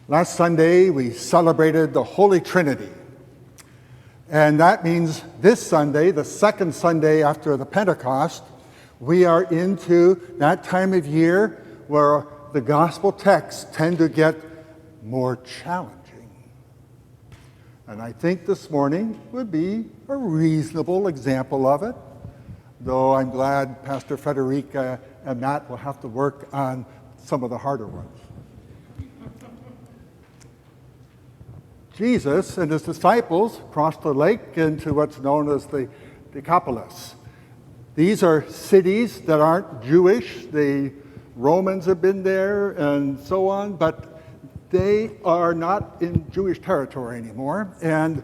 Last Sunday, we celebrated the Holy Trinity. And that means this Sunday, the second Sunday after the Pentecost, we are into that time of year where the gospel texts tend to get more challenging. And I think this morning would be a reasonable example of it, though I'm glad Pastor Frederica and Matt will have to work on some of the harder ones. Jesus and his disciples crossed the lake into what's known as the Decapolis. These are cities that aren't Jewish. The Romans have been there and so on, but they are not in Jewish territory anymore. And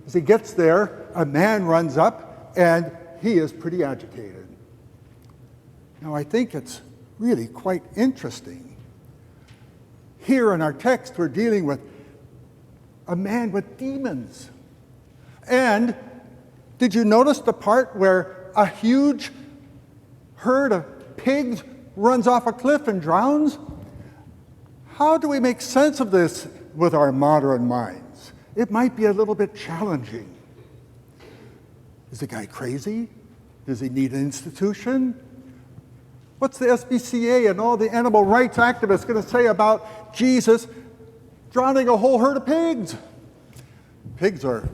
as he gets there, a man runs up and he is pretty agitated. Now, I think it's really quite interesting. Here in our text, we're dealing with a man with demons. And did you notice the part where a huge herd of pigs runs off a cliff and drowns? How do we make sense of this with our modern minds? It might be a little bit challenging. Is the guy crazy? Does he need an institution? What's the SPCA and all the animal rights activists going to say about Jesus drowning a whole herd of pigs? Pigs are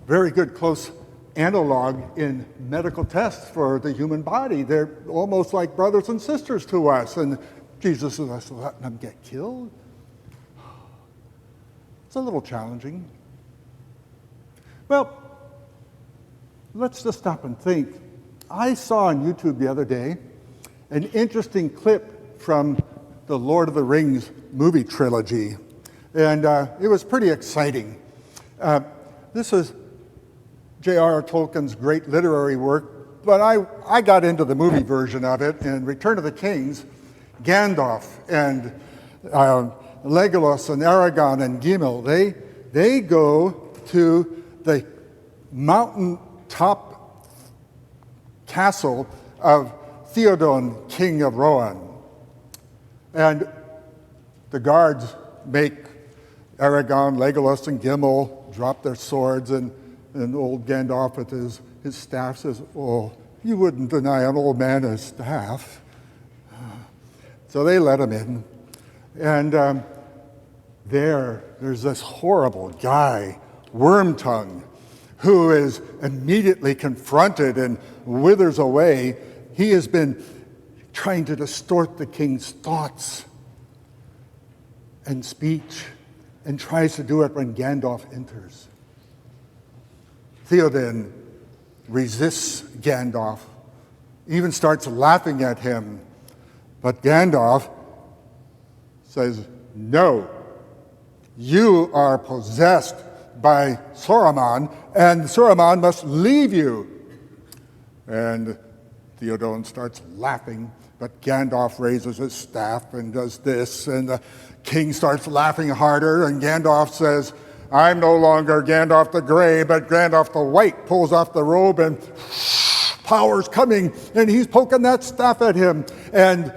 very good close analog in medical tests for the human body. They're almost like brothers and sisters to us. And Jesus is letting them get killed. It's a little challenging. Well, let's just stop and think. I saw on YouTube the other day an interesting clip from the Lord of the Rings movie trilogy. And it was pretty exciting. This is J.R.R. Tolkien's great literary work, but I got into the movie version of it. In Return of the Kings, Gandalf and Legolas and Aragorn and Gimli, they go to the mountaintop castle of Theoden, king of Rohan. And the guards make Aragorn, Legolas, and Gimli drop their swords, and old Gandalf with his staff says, "Oh, you wouldn't deny an old man his staff." So they let him in. And there's this horrible guy, Wormtongue, who is immediately confronted and withers away. He has been trying to distort the king's thoughts and speech, and tries to do it when Gandalf enters. Theoden resists Gandalf, even starts laughing at him. But Gandalf says, "No, you are possessed by Saruman, and Saruman must leave you." And Theoden starts laughing, but Gandalf raises his staff and does this, and the king starts laughing harder, and Gandalf says, "I'm no longer Gandalf the Grey, but Gandalf the White," pulls off the robe, and power's coming, and he's poking that staff at him, and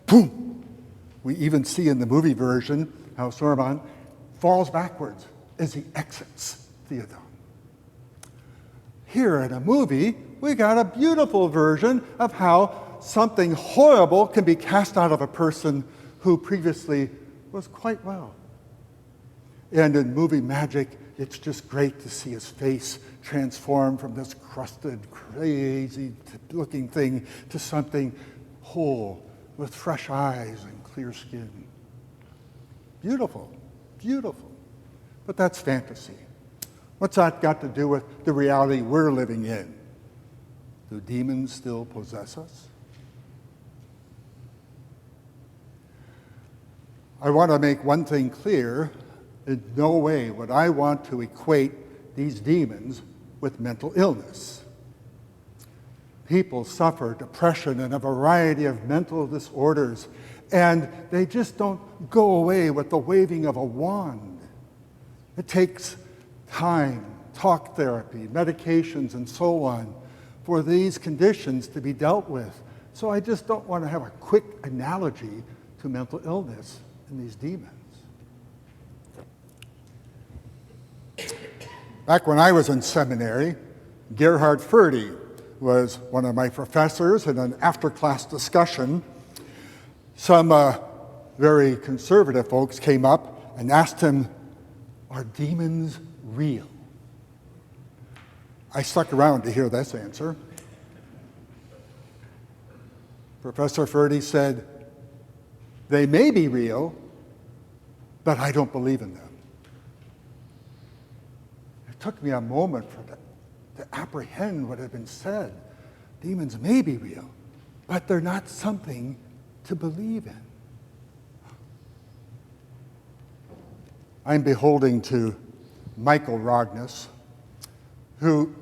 boom! We even see in the movie version how Saruman falls backwards as he exits Theoden. Here in a movie, we got a beautiful version of how something horrible can be cast out of a person who previously was quite well. And in movie magic, it's just great to see his face transform from this crusted, crazy-looking thing to something whole, with fresh eyes and clear skin. Beautiful, beautiful. But that's fantasy. What's that got to do with the reality we're living in? Do demons still possess us? I want to make one thing clear. In no way would I want to equate these demons with mental illness. People suffer depression and a variety of mental disorders, and they just don't go away with the waving of a wand. It takes time, talk therapy, medications, and so on for these conditions to be dealt with. So I just don't want to have a quick analogy to mental illness and these demons. Back when I was in seminary, Gerhard Ferde was one of my professors. In an after-class discussion, some very conservative folks came up and asked him, "Are demons real?" I stuck around to hear this answer. Professor Ferde said, "They may be real, but I don't believe in them." It took me a moment to apprehend what had been said. Demons may be real, but they're not something to believe in. I'm beholding to Michael Rogness, who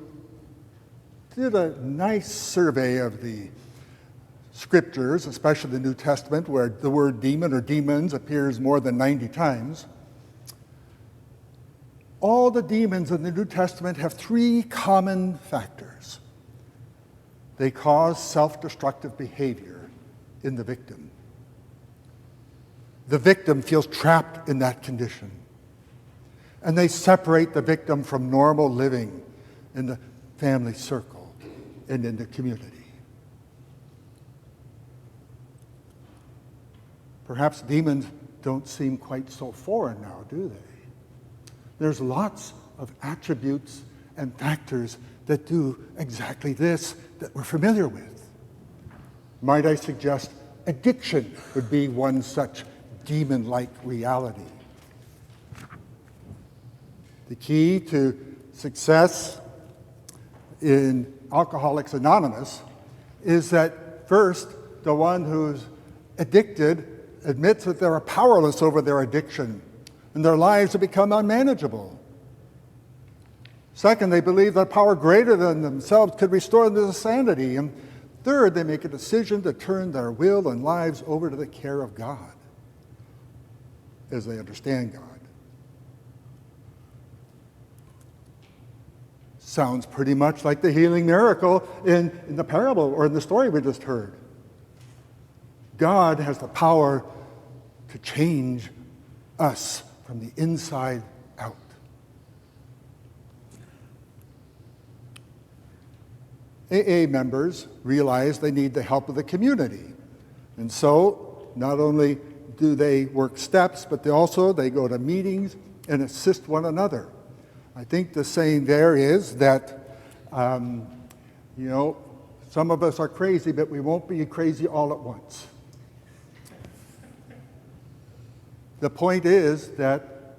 did a nice survey of the scriptures, especially the New Testament, where the word demon or demons appears more than 90 times. All the demons in the New Testament have three common factors. They cause self-destructive behavior in the victim. The victim feels trapped in that condition, and they separate the victim from normal living in the family circle and in the community. Perhaps demons don't seem quite so foreign now, do they? There's lots of attributes and factors that do exactly this that we're familiar with. Might I suggest addiction would be one such demon-like reality. The key to success in Alcoholics Anonymous is that first, the one who's addicted admits that they're powerless over their addiction and their lives have become unmanageable. Second, they believe that power greater than themselves could restore them to sanity. And third, they make a decision to turn their will and lives over to the care of God as they understand God. Sounds pretty much like the healing miracle in the parable or in the story we just heard. God has the power to change us from the inside out. AA members realize they need the help of the community. And so not only do they work steps, but they go to meetings and assist one another. I think the saying there is that, some of us are crazy, but we won't be crazy all at once. The point is that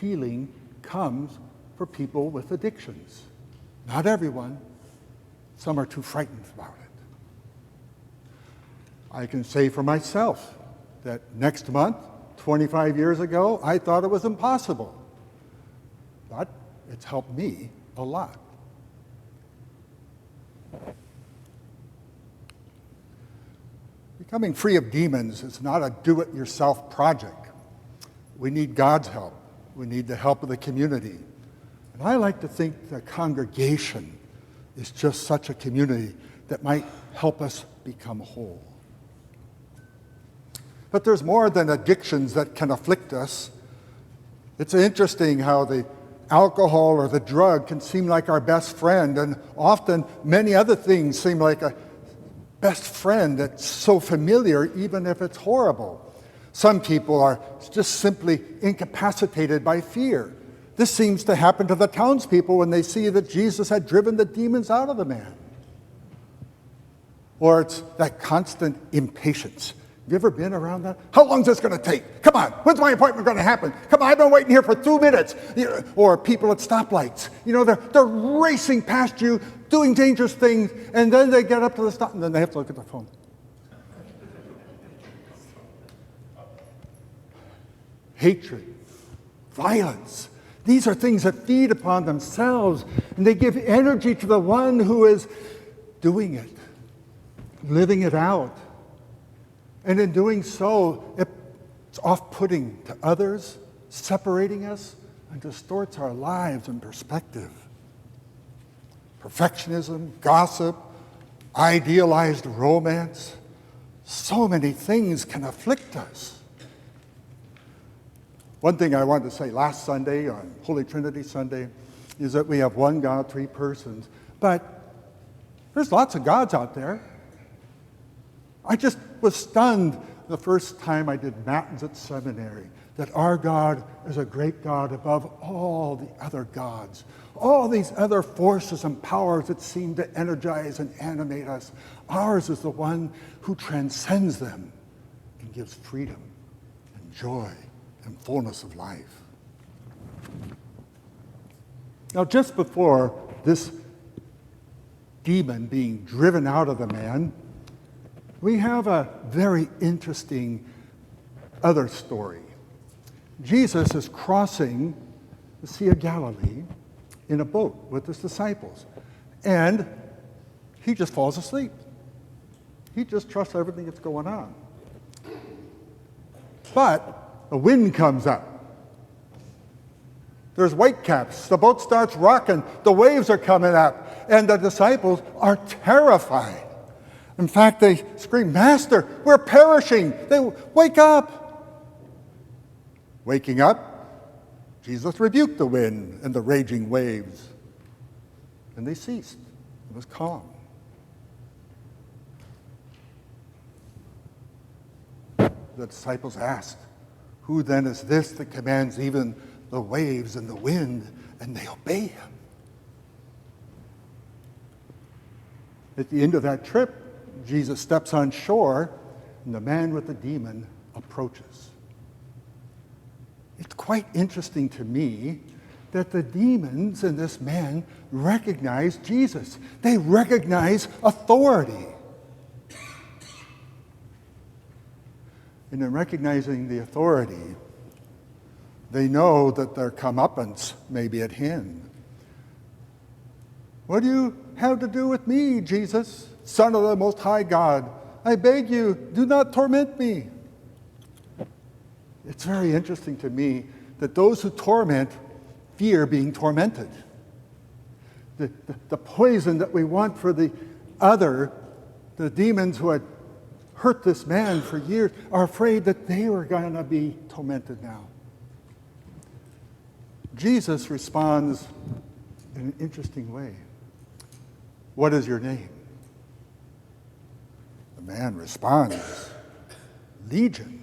healing comes for people with addictions. Not everyone. Some are too frightened about it. I can say for myself that next month, 25 years ago, I thought it was impossible. But it's helped me a lot. Becoming free of demons is not a do-it-yourself project. We need God's help. We need the help of the community. And I like to think the congregation is just such a community that might help us become whole. But there's more than addictions that can afflict us. It's interesting how the alcohol or the drug can seem like our best friend, and often many other things seem like a best friend that's so familiar, even if it's horrible. Some people are just simply incapacitated by fear. This seems to happen to the townspeople when they see that Jesus had driven the demons out of the man. Or it's that constant impatience. Have you ever been around that? How long is this going to take? Come on, when's my appointment going to happen? Come on, I've been waiting here for 2 minutes. Or people at stoplights. They're racing past you, doing dangerous things, and then they get up to the stop, and then they have to look at their phone. Hatred, violence. These are things that feed upon themselves, and they give energy to the one who is doing it, living it out. And in doing so, it's off-putting to others, separating us, and distorts our lives and perspective. Perfectionism, gossip, idealized romance, so many things can afflict us. One thing I wanted to say last Sunday, on Holy Trinity Sunday, is that we have one God, three persons. But there's lots of gods out there. I just was stunned the first time I did Matins at seminary that our God is a great God above all the other gods. All these other forces and powers that seem to energize and animate us. Ours is the one who transcends them and gives freedom and joy and fullness of life. Now, just before this demon being driven out of the man, we have a very interesting other story. Jesus is crossing the Sea of Galilee in a boat with his disciples, and he just falls asleep. He just trusts everything that's going on. But a wind comes up. There's whitecaps. The boat starts rocking. The waves are coming up, and the disciples are terrified. In fact, they scream, "Master, we're perishing." They wake up. Waking up, Jesus rebuked the wind and the raging waves, and they ceased. It was calm. The disciples asked, "Who then is this that commands even the waves and the wind, and they obey him?" At the end of that trip, Jesus steps on shore, and the man with the demon approaches. It's quite interesting to me that the demons and this man recognize Jesus. They recognize authority. And in recognizing the authority, they know that their comeuppance may be at hand. "What do you have to do with me, Jesus, Son of the Most High God? I beg you, do not torment me." It's very interesting to me that those who torment fear being tormented. The poison that we want for the other, the demons who had hurt this man for years, are afraid that they were going to be tormented now. Jesus responds in an interesting way. "What is your name?" The man responds, "Legion."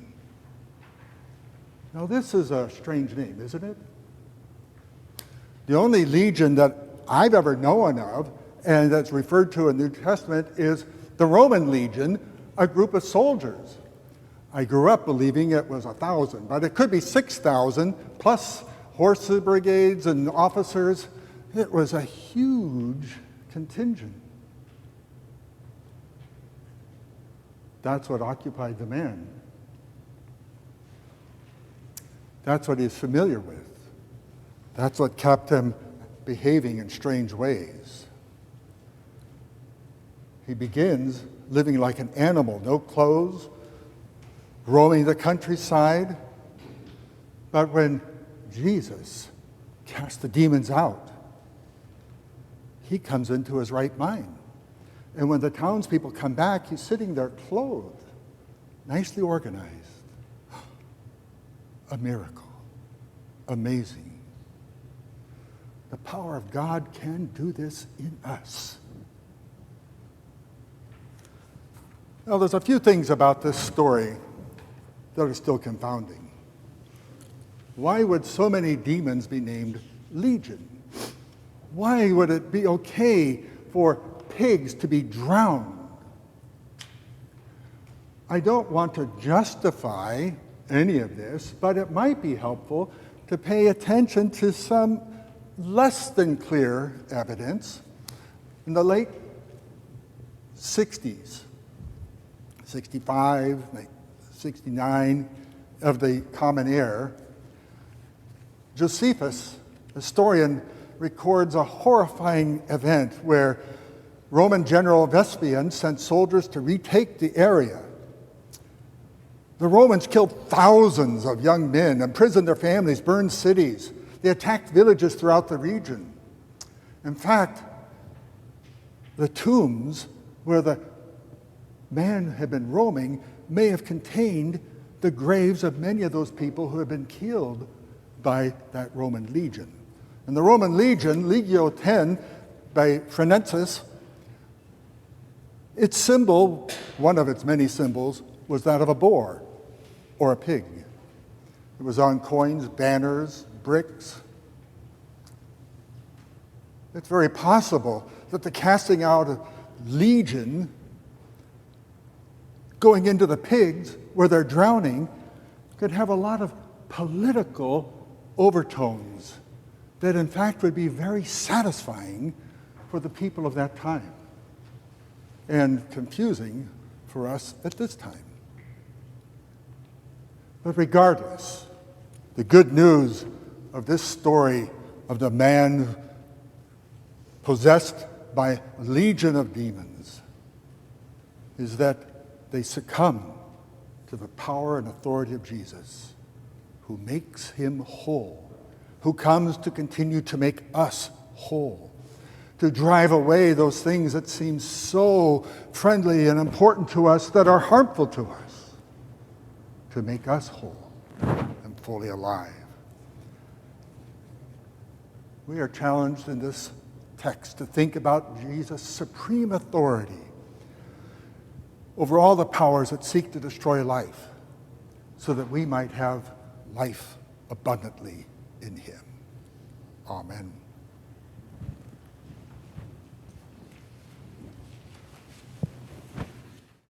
Now, this is a strange name, isn't it? The only legion that I've ever known of, and that's referred to in the New Testament, is the Roman legion, a group of soldiers. I grew up believing it was 1,000, but it could be 6,000, plus horse brigades and officers. It was a huge contingent. That's what occupied the man. That's what he's familiar with. That's what kept him behaving in strange ways. He begins living like an animal, no clothes, roaming the countryside. But when Jesus casts the demons out, he comes into his right mind. And when the townspeople come back, he's sitting there clothed, nicely organized. A miracle. Amazing. The power of God can do this in us. Now, there's a few things about this story that are still confounding. Why would so many demons be named Legion? Why would it be okay for pigs to be drowned? I don't want to justify any of this, but it might be helpful to pay attention to some less than clear evidence. In the late 60s, 65, 69 of the Common Era, Josephus, historian, records a horrifying event where Roman General Vespasian sent soldiers to retake the area. The Romans killed thousands of young men, imprisoned their families, burned cities. They attacked villages throughout the region. In fact, the tombs where the man had been roaming may have contained the graves of many of those people who had been killed by that Roman legion. And the Roman legion, Legio 10, by Frenensis, its symbol, one of its many symbols, was that of a boar or a pig. It was on coins, banners, bricks. It's very possible that the casting out of legion, going into the pigs where they're drowning, could have a lot of political overtones that in fact would be very satisfying for the people of that time and confusing for us at this time. But regardless, the good news of this story of the man possessed by a legion of demons is that they succumb to the power and authority of Jesus, who makes him whole, who comes to continue to make us whole, to drive away those things that seem so friendly and important to us that are harmful to us, to make us whole and fully alive. We are challenged in this text to think about Jesus' supreme authority over all the powers that seek to destroy life, so that we might have life abundantly in him. Amen.